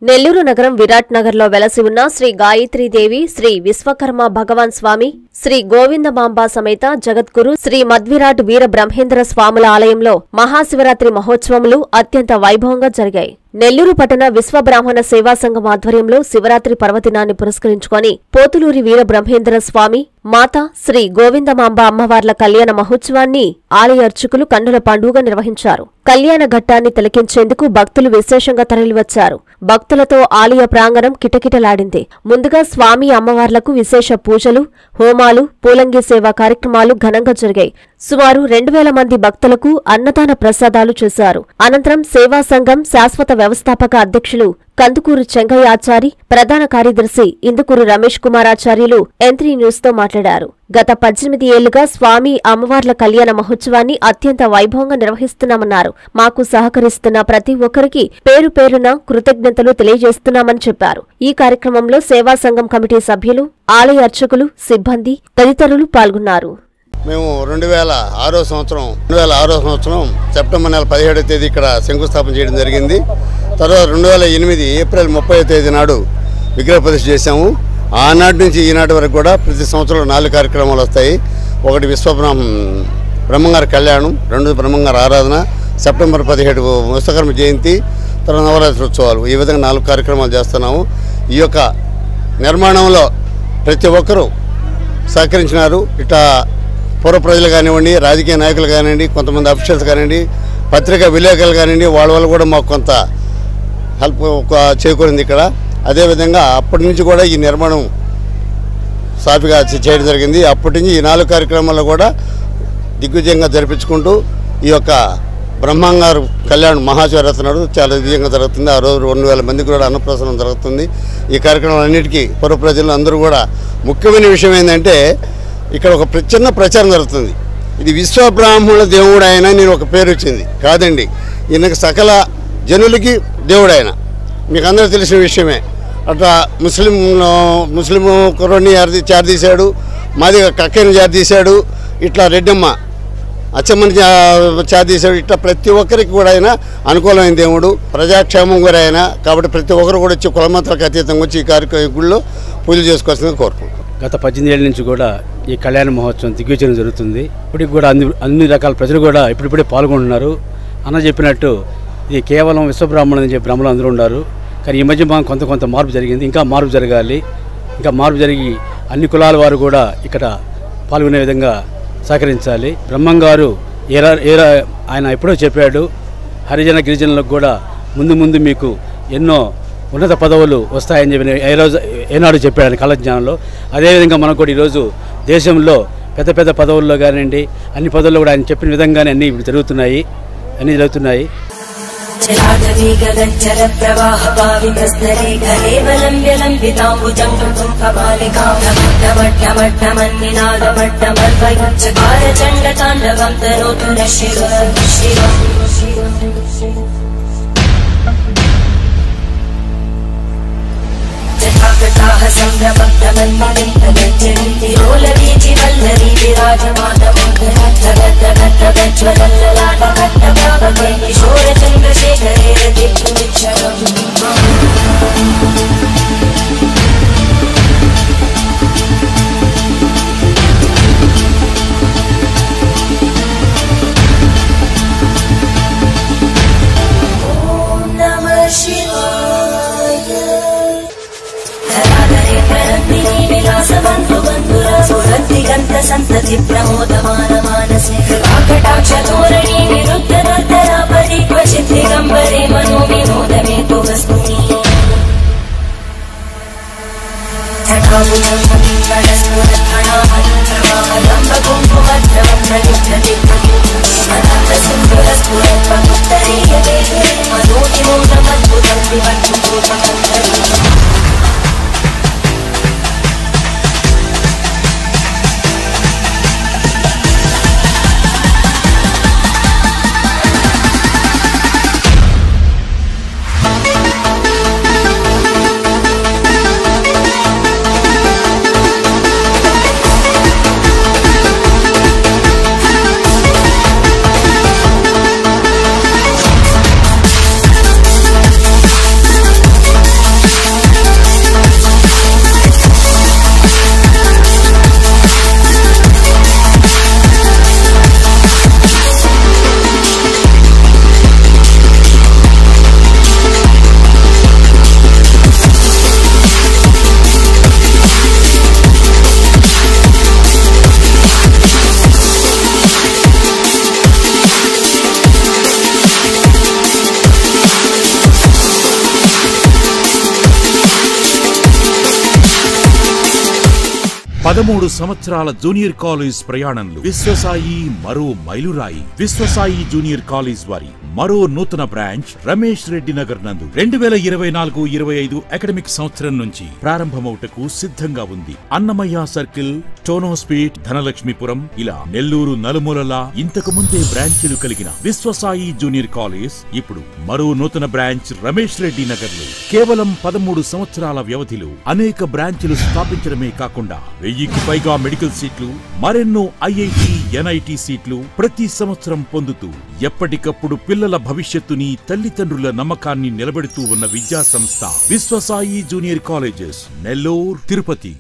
నెల్లూరు నగరం విరాట్ నగర్లో వెలసి ఉన్న శ్రీ గాయత్రీదేవి, శ్రీ విశ్వకర్మ భగవాన్ స్వామి, శ్రీ గోవిందమాంబ సమేత జగద్గురు శ్రీ మద్విరాట్ వీర బ్రహ్మేంద్ర స్వాముల ఆలయంలో మహాశివరాత్రి మహోత్సవములు అత్యంత వైభవంగా జరిగాయి. నెల్లూరు పట్టణ విశ్వబ్రాహ్మణ సేవా సంఘం ఆధ్వర్యంలో శివరాత్రి పర్వదినాన్ని పురస్కరించుకొని పోతులూరి వీర బ్రహ్మేంద్ర స్వామి, మాత శ్రీ గోవిందమాంబ అమ్మవార్ల కళ్యాణ మహోత్సవాన్ని ఆలయ అర్చకులు కన్నుల పండుగ నిర్వహించారు. కళ్యాణ ఘట్టాన్ని తిలకించేందుకు భక్తులు విశేషంగా తరలివచ్చారు. భక్తులతో ఆలయ ప్రాంగణం కిటకిటలాడింది. ముందుగా స్వామి అమ్మవార్లకు విశేష పూజలు, హోమాలు, పూలంగి సేవా కార్యక్రమాలు ఘనంగా జరిగాయి. సుమారు 2000 మంది భక్తులకు అన్నదాన ప్రసాదాలు చేశారు. అనంతరం సేవా సంఘం శాశ్వత వ్యవస్థాపక అధ్యక్షులు కందుకూరు చెంగయ్యాచారి, ప్రధాన కార్యదర్శి ఇందుకూరు రమేష్ కుమార్ ఆచార్యులు N3 న్యూస్ తో మాట్లాడారు. గత 18 ఏళ్లుగా స్వామి అమ్మవార్ల కళ్యాణ మహోత్సవాన్ని అత్యంత వైభవంగా నిర్వహిస్తున్నామన్నారు. మాకు సహకరిస్తున్న ప్రతి ఒక్కరికి పేరు పేరున కృతజ్ఞతలు తెలియజేస్తున్నామని చెప్పారు. ఈ కార్యక్రమంలో సేవా సంఘం కమిటీ సభ్యులు, ఆలయ అర్చకులు, సిబ్బంది తదితరులు పాల్గొన్నారు. మేము 2006వ సంవత్సరం సెప్టెంబర్ నెల 17వ తేదీ ఇక్కడ శంకుస్థాపన చేయడం జరిగింది. తర్వాత 2008 ఏప్రిల్ 30వ తేదీ నాడు విగ్రహ ప్రతిష్ఠ చేశాము. ఆనాటి నుంచి ఈనాటి వరకు కూడా ప్రతి సంవత్సరం 4 కార్యక్రమాలు వస్తాయి. ఒకటి బ్రహ్మంగారి కళ్యాణం, 2 బ్రహ్మంగారి ఆరాధన, సెప్టెంబర్ 17 విశ్వకర్మ జయంతి, తర్వాత నవరాత్రి ఉత్సవాలు. ఈ విధంగా 4 కార్యక్రమాలు చేస్తున్నాము. ఈ యొక్క నిర్మాణంలో ప్రతి ఒక్కరూ సహకరించినారు. ఇట్లా పూర్వ ప్రజలు కానివ్వండి, రాజకీయ నాయకులు కానివ్వండి, కొంతమంది అఫీషియల్స్ కానివ్వండి, పత్రికా విలేకరులు కానివ్వండి, వాళ్ళ వల్ల కూడా మాకు కొంత హెల్ప్ చేకూరింది ఇక్కడ. అదేవిధంగా అప్పటి నుంచి కూడా ఈ నిర్మాణం సాఫీగా చేయడం జరిగింది. అప్పటి నుంచి ఈ 4 కార్యక్రమాల్లో కూడా దిగ్విజయంగా జరిపించుకుంటూ ఈ యొక్క బ్రహ్మంగారు కళ్యాణ్ మహాశివరాత్రి నాడు చాలా దివ్యంగా జరుగుతుంది. ఆ రోజు 2000 మందికి కూడా అన్నప్రసన్నం జరుగుతుంది. ఈ కార్యక్రమాలన్నిటికీ పూర్వ ప్రజలు అందరూ కూడా ముఖ్యమైన విషయం ఏంటంటే ఇక్కడ ఒక చిన్న ప్రచారం జరుగుతుంది. ఇది విశ్వబ్రాహ్మణుల దేవుడు ఆయన నేను ఒక పేరు వచ్చింది కాదండి, ఈయనకి సకల జనులకి దేవుడు ఆయన. మీకు అందరూ తెలిసిన విషయమే. అట్లా ముస్లిం కుర్రని చారదీశాడు, మాది కక్కని చారదీశాడు, ఇట్లా రెడ్డమ్మ అచ్చమ్మని చారదీశాడు. ఇట్లా ప్రతి ఒక్కరికి కూడా ఆయన అనుకూలమైన దేవుడు, ప్రజాక్షేమం కూడా ఆయన. కాబట్టి ప్రతి ఒక్కరు కూడా వచ్చి కులమతాలకు అతీతంగా వచ్చి ఈ గుళ్ళో పూజలు చేసుకోవాల్సిందిగా కోరుకుంటున్నాం. గత 18 ఏళ్ళ నుంచి కూడా ఈ కళ్యాణ మహోత్సవం దిగ్విజయం జరుగుతుంది. ఇప్పటికి కూడా అన్ని రకాల ప్రజలు కూడా ఇప్పుడిప్పుడే పాల్గొంటున్నారు. అన్న చెప్పినట్టు ఇది కేవలం విశ్వబ్రాహ్మణులు అని చెప్పి బ్రహ్మలు అందరూ ఉన్నారు. కానీ ఈ మధ్య కొంత మార్పు జరిగింది. ఇంకా మార్పు జరగాలి. ఇంకా మార్పు జరిగి అన్ని కులాల వారు కూడా ఇక్కడ పాల్గొనే విధంగా సహకరించాలి. బ్రహ్మంగారు ఆయన ఎప్పుడో చెప్పాడు, హరిజన గిరిజనులకు కూడా ముందు మీకు ఎన్నో ఉన్నత పదవులు వస్తాయని చెప్పి ఏనాడు చెప్పాడు కాలజ్ఞానంలో. అదేవిధంగా మనకు కూడా ఈరోజు దేశంలో పెద్ద పదవుల్లో కానివ్వండి, అన్ని పదవుల్లో కూడా ఆయన చెప్పిన విధంగానే అన్నీ ఇప్పుడు జరుగుతున్నాయి. సంతతి ప్రమోదమాన మానసే కటాక్ష ధోరణి నిరుద్ధ నర్తరాపరి క్వచిత్ దిగంబరే మనో వినోదమే తు వస్తుని 13 సంవత్సరాల జూనియర్ కాలేజ్ ప్రయాణంలో విశ్వసాయి మరో మైలురాయి. విశ్వసాయి జూనియర్ కాలేజ్ వారి మరో నూతన బ్రాంచ్ రమేష్ రెడ్డి నగర్ నందు 2024-25 అకాడమిక్ సంవత్సరం నుంచి ప్రారంభమవుటకు సిద్ధంగా ఉంది. అన్నమయ్య సర్కిల్, టోనోస్పీట్, ధనలక్ష్మీపురం ఇలా నెల్లూరు నలుమూలలా ఇంతకు ముందే బ్రాంచీలు కలిగిన విశ్వసాయి జూనియర్ కాలేజ్ ఇప్పుడు మరో నూతన బ్రాంచ్ రమేష్ రెడ్డి నగర్ లో కేవలం 13 సంవత్సరాల వ్యవధిలో అనేక బ్రాంచీలు స్థాపించడమే కాకుండా 1000కి పైగా మెడికల్ సీట్లు, మరెన్నో ఐఐటి, ఎన్ఐటి సీట్లు ప్రతి సంవత్సరం పొందుతూ ఎప్పటికప్పుడు పిల్లల భవిష్యత్తుని, తల్లిదండ్రుల నమ్మకాన్ని నిలబెడుతూ ఉన్న విద్యా సంస్థ విశ్వసాయి జూనియర్ కాలేజెస్, నెల్లూరు, తిరుపతి.